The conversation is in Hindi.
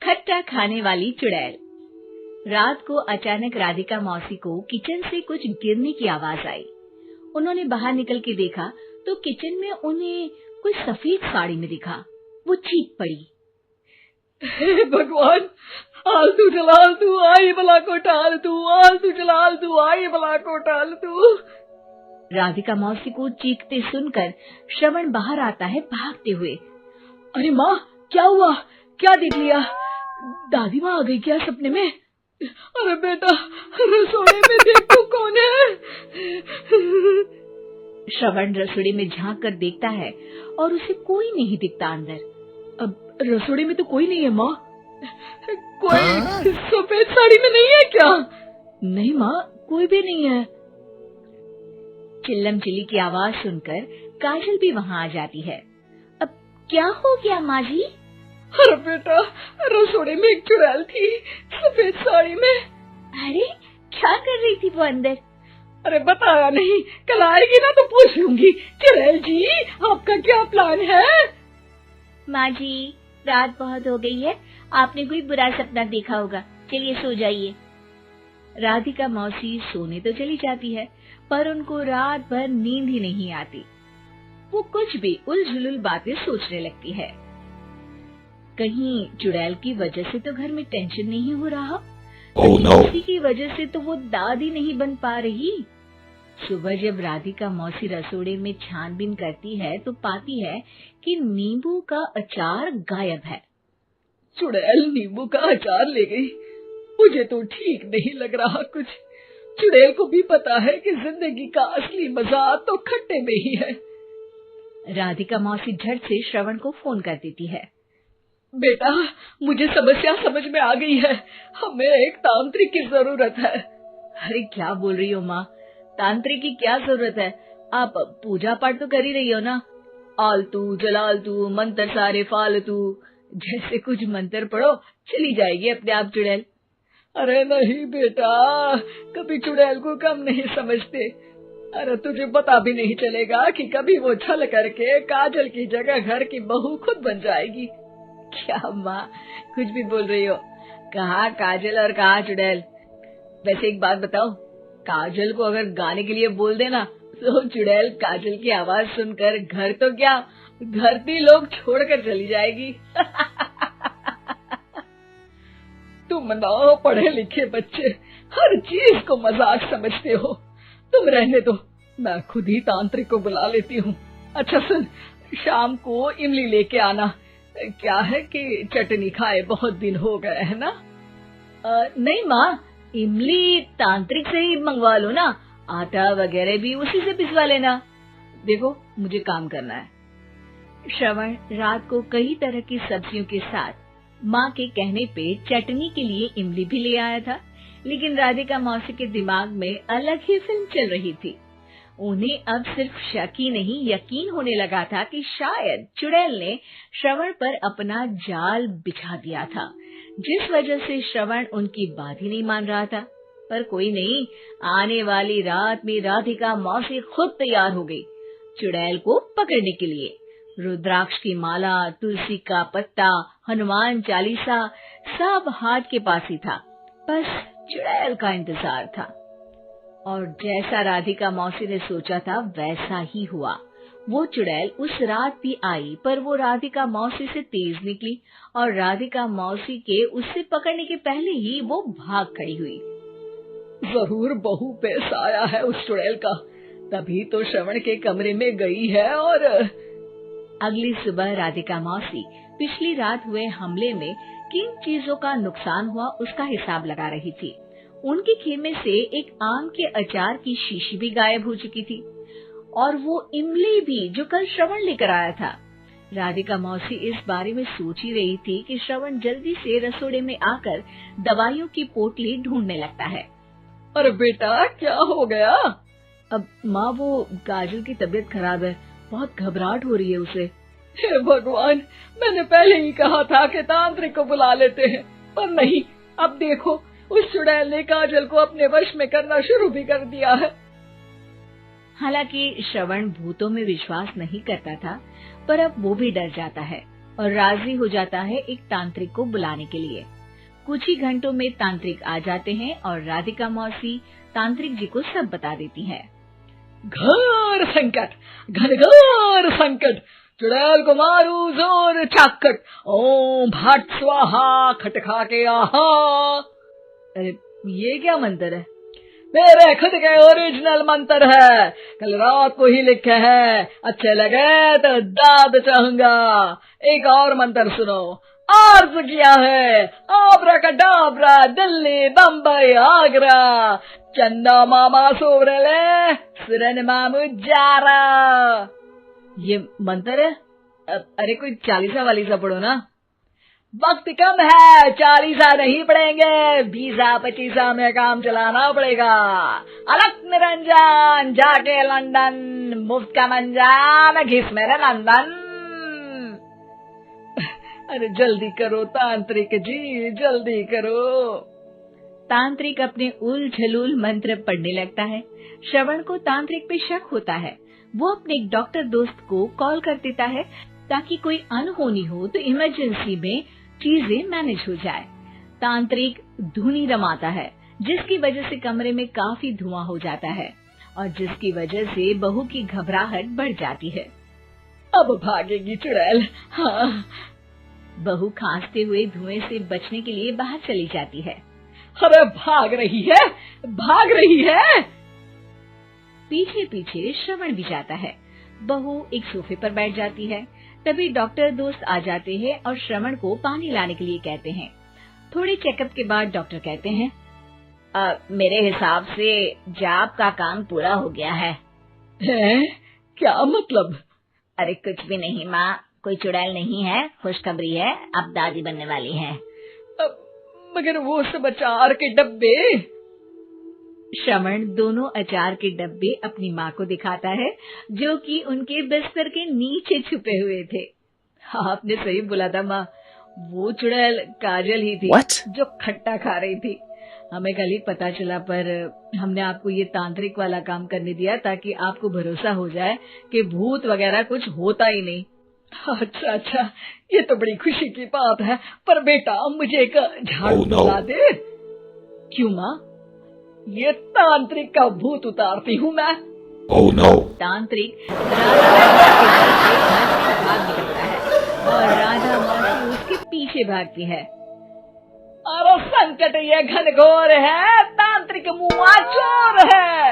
खट्टा खाने वाली चुड़ैल। रात को अचानक राधिका मौसी को किचन से कुछ गिरने की आवाज आई। उन्होंने बाहर निकल के देखा तो किचन में उन्हें कोई सफेद साड़ी में दिखा। वो चीख पड़ी, हे भगवान, आलतू जलाल तू आई भला को टाल तू, आलतू जलाल तू आई भला को टाल तू। राधिका मौसी को चीखते सुनकर श्रवण बाहर आता है भागते हुए। अरे माँ, क्या हुआ? क्या देख लिया? दादी माँ आ गई क्या सपने में? अरे बेटा, रसोई में देख तो कौन है? श्रवण रसोई में झांक कर देखता है और उसे कोई नहीं दिखता अंदर। अब रसोई में तो कोई नहीं है माँ। कोई सफेद साड़ी में नहीं है क्या? नहीं माँ, कोई भी नहीं है। चिल्लम चिल्ली की आवाज सुनकर काजल भी वहाँ आ जाती है। अब क्या हो गया माँ जी? अरे बेटा, रसोई में एक चुड़ैल थी सफेद साड़ी में। अरे क्या कर रही थी वो अंदर? अरे बताया नहीं, कल आएगी ना तो पूछ लूंगी। चुड़ैल जी, आपका क्या प्लान है? माँ जी, रात बहुत हो गई है, आपने कोई बुरा सपना देखा होगा, चलिए सो जाइए। राधिका मौसी सोने तो चली जाती है, पर उनको रात भर नींद ही नहीं आती। वो कुछ भी उलझुल बातें सोचने लगती है। कहीं चुड़ैल की वजह से तो घर में टेंशन नहीं हो रहा, मौसी की वजह से तो वो दादी नहीं बन पा रही। सुबह जब राधिका मौसी रसोड़े में छानबीन करती है तो पाती है कि नींबू का अचार गायब है। चुड़ैल नींबू का अचार ले गई, मुझे तो ठीक नहीं लग रहा कुछ। चुड़ैल को भी पता है कि जिंदगी का असली मजा तो खट्टे में ही है। राधिका मौसी झट से श्रवण को फोन कर देती है। बेटा, मुझे समस्या समझ में आ गई है, हमें एक तांत्रिक की जरूरत है। अरे क्या बोल रही हो माँ, तांत्रिक की क्या जरूरत है? आप पूजा पाठ तो कर ही रही हो ना। आलतू जलालतू मंत्र सारे फालतू जैसे कुछ मंत्र पढ़ो, चली जाएगी अपने आप चुड़ैल। अरे नहीं बेटा, कभी चुड़ैल को कम नहीं समझते। अरे तुझे पता भी नहीं चलेगा कि कभी वो छल करके काजल की जगह घर की बहू खुद बन जाएगी। क्या माँ, कुछ भी बोल रही हो? कहाँ काजल और कहाँ चुड़ैल। वैसे एक बात बताओ, काजल को अगर गाने के लिए बोल देना तो चुड़ैल काजल की आवाज सुनकर घर तो क्या, धरती लोग छोड़कर चली जाएगी। तुम ना पढ़े लिखे बच्चे हर चीज को मजाक समझते हो। तुम रहने दो, मैं खुद ही तांत्रिक को बुला लेती हूँ। अच्छा सुन, शाम को इमली लेके आना। क्या है कि चटनी खाए बहुत दिन हो गए है ना? नहीं माँ, इमली तांत्रिक से ही मंगवा लो ना, आटा वगैरह भी उसी से पिसवा लेना। देखो मुझे काम करना है। श्रवण रात को कई तरह की सब्जियों के साथ माँ के कहने पे चटनी के लिए इमली भी ले आया था, लेकिन राधिका मौसी के दिमाग में अलग ही फिल्म चल रही थी। उन्हें अब सिर्फ शक ही नहीं यकीन होने लगा था कि शायद चुड़ैल ने श्रवण पर अपना जाल बिछा दिया था, जिस वजह से श्रवण उनकी बात ही नहीं मान रहा था। पर कोई नहीं, आने वाली रात में राधिका मौसी खुद तैयार हो गई चुड़ैल को पकड़ने के लिए। रुद्राक्ष की माला, तुलसी का पत्ता, हनुमान चालीसा सब हाथ के पास ही था, बस चुड़ैल का इंतजार था। और जैसा राधिका मौसी ने सोचा था वैसा ही हुआ। वो चुड़ैल उस रात भी आई, पर वो राधिका मौसी से तेज निकली और राधिका मौसी के उससे पकड़ने के पहले ही वो भाग खड़ी हुई। जरूर बहू पे साया है उस चुड़ैल का, तभी तो श्रवण के कमरे में गई है। और अगली सुबह राधिका मौसी पिछली रात हुए हमले में किन चीजों का नुकसान हुआ उसका हिसाब लगा रही थी। उनके खेमे से एक आम के अचार की शीशी भी गायब हो चुकी थी, और वो इमली भी जो कल श्रवण लेकर आया था। राधिका मौसी इस बारे में सोच ही रही थी कि श्रवण जल्दी से रसोड़े में आकर दवाइयों की पोटली ढूंढने लगता है। अरे बेटा, क्या हो गया? अब माँ, वो काजल की तबीयत खराब है, बहुत घबराहट हो रही है उसे। हे भगवान, मैंने पहले ही कहा था कि तांत्रिक को बुला लेते हैं, पर नहीं। अब देखो, उस चुड़ैल ने काजल को अपने वश में करना शुरू भी कर दिया है। हालांकि श्रवण भूतों में विश्वास नहीं करता था, पर अब वो भी डर जाता है। और राजी हो जाता है एक तांत्रिक को बुलाने के लिए। कुछ ही घंटों में तांत्रिक आ जाते हैं और राधिका मौसी तांत्रिक जी को सब बता देती है। घोर संकट, घनघोर संकट, चुड़ैल को मारू जोर चाकट, ओम भट स्वाहा खटखा के आहा। अरे ये क्या मंत्र है? मेरे खुद के ओरिजिनल मंत्र है, कल रात को ही लिखे हैं, अच्छे लगे तो दाद चाहूंगा। एक और मंत्र सुनो, अर्ज किया है आब्राकडाब्रा, दिल्ली बम्बई आगरा, चंदा मामा सोरले सुरन मामू जारा। ये मंत्र है? अरे कोई 40 वालीसा पढ़ो ना। वक्त कम है, 40 नहीं पड़ेंगे, 20-25 में काम चलाना पड़ेगा। अलग निरंजन जाके लंदन, मुफ्त का मंजान घिस मेरे नंदन। अरे जल्दी करो तांत्रिक जी, जल्दी करो। तांत्रिक अपने उल झलूल मंत्र पढ़ने लगता है। श्रवण को तांत्रिक पे शक होता है। वो अपने एक डॉक्टर दोस्त को कॉल कर देता है ताकि कोई अनहोनी हो तो इमरजेंसी में चीजें मैनेज हो जाए। तांत्रिक धुनी रमाता है, जिसकी वजह से कमरे में काफी धुआं हो जाता है और जिसकी वजह से बहू की घबराहट बढ़ जाती है। अब भागेगी चुड़ैल। हाँ। बहू खांसते हुए धुएं से बचने के लिए बाहर चली जाती है। अरे भाग रही है, भाग रही है। पीछे पीछे श्रवण भी जाता है। बहू एक सोफे पर बैठ जाती है। तभी डॉक्टर दोस्त आ जाते हैं और श्रवण को पानी लाने के लिए कहते हैं। थोड़े चेकअप के बाद डॉक्टर कहते हैं, मेरे हिसाब से जाप का काम पूरा हो गया है। क्या मतलब? अरे कुछ भी नहीं माँ, कोई चुड़ैल नहीं है, खुशखबरी है, अब दादी बनने वाली है। मगर वो सब अचार के डब्बे। श्रवण दोनों अचार के डब्बे अपनी माँ को दिखाता है, जो कि उनके बिस्तर के नीचे छुपे हुए थे। आपने सही बोला था माँ, वो चुड़ैल काजल ही थी। What? जो खट्टा खा रही थी। हमें कल ही पता चला, पर हमने आपको ये तांत्रिक वाला काम करने दिया ताकि आपको भरोसा हो जाए कि भूत वगैरह कुछ होता ही नहीं। अच्छा अच्छा, ये तो बड़ी खुशी की बात है, पर बेटा मुझे एक झाड़ू दिला दे। क्यों माँ? ये तांत्रिक का भूत उतारती हूँ मैं। Oh no! तांत्रिक राधा से भाग निकलता है और राधा मौसी उसके पीछे भागती है। अरे संकट ये घनघोर है, तांत्रिक मुआ चोर है।